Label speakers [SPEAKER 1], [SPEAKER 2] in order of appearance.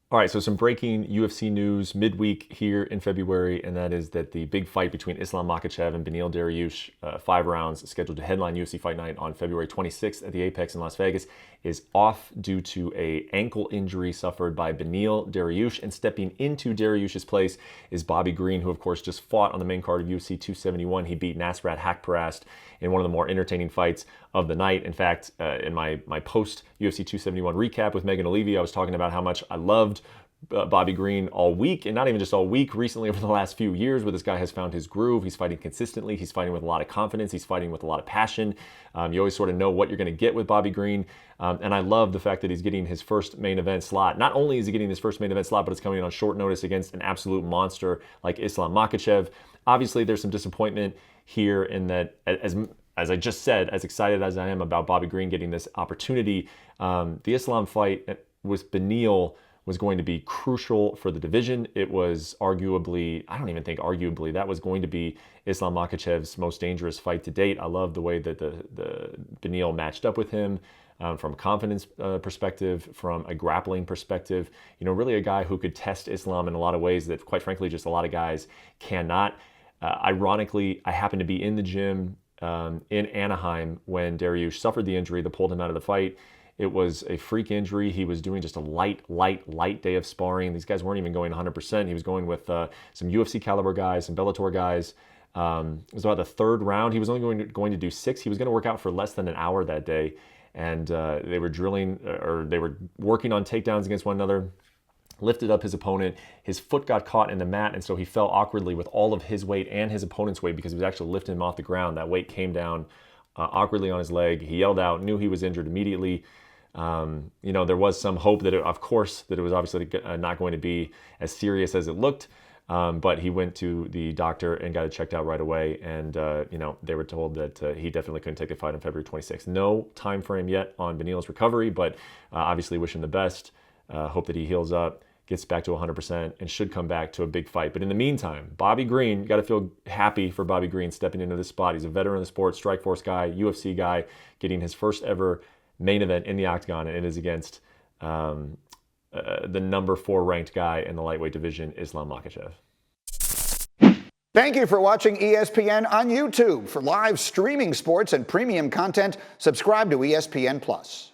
[SPEAKER 1] All right, so some breaking UFC news midweek here in February, and that is that the big fight between Islam Makhachev and Beneil Dariush, 5 rounds, scheduled to headline UFC Fight Night on February 26th at the Apex in Las Vegas, is off due to an ankle injury suffered by Beneil Dariush. And stepping into Dariush's place is Bobby Green, who of course just fought on the main card of UFC 271. He beat Nasrat Haqparast in one of the more entertaining fights of the night. In fact, in my post UFC 271 recap with Megan Olivi, I was talking about how much I loved Bobby Green all week, and not even just all week, recently over the last few years, where this guy has found his groove. He's fighting consistently. He's fighting with a lot of confidence. He's fighting with a lot of passion. You always sort of know what you're going to get with Bobby Green. And I love the fact that he's getting his first main event slot. Not only is he getting his first main event slot, but it's coming in on short notice against an absolute monster like Islam Makhachev. Obviously, there's some disappointment here in that, as I just said, as excited as I am about Bobby Green getting this opportunity, the Islam fight with Beneil was going to be crucial for the division. It was arguably, I don't even think arguably, that was going to be Islam Makhachev's most dangerous fight to date. I love the way that the Beneil matched up with him from a confidence perspective, from a grappling perspective. You know, really a guy who could test Islam in a lot of ways that, quite frankly, just a lot of guys cannot. Ironically, I happened to be in the gym in Anaheim when Dariush suffered the injury that pulled him out of the fight. It was a freak injury. He was doing just a light day of sparring. These guys weren't even going 100%. He was going with some UFC caliber guys, some Bellator guys. It was about the third round. He was only going to do 6. He was going to work out for less than an hour that day. And they were drilling, or they were working on takedowns against one another. Lifted up his opponent. His foot got caught in the mat, and so he fell awkwardly with all of his weight and his opponent's weight because he was actually lifting him off the ground. That weight came down awkwardly on his leg. He yelled out, knew he was injured immediately. You know, there was some hope that, it was obviously not going to be as serious as it looked. But he went to the doctor and got it checked out right away. And, you know, they were told that he definitely couldn't take the fight on February 26th. No time frame yet on Beneil's recovery, but obviously wish him the best. Hope that he heals up, gets back to 100%, and should come back to a big fight. But in the meantime, Bobby Green, got to feel happy for Bobby Green stepping into this spot. He's a veteran of the sport, Strikeforce guy, UFC guy, getting his first ever main event in the octagon, and it is against the number 4 ranked guy in the lightweight division, Islam Makhachev.
[SPEAKER 2] Thank you for watching ESPN on YouTube. For live streaming sports and premium content, subscribe to ESPN+.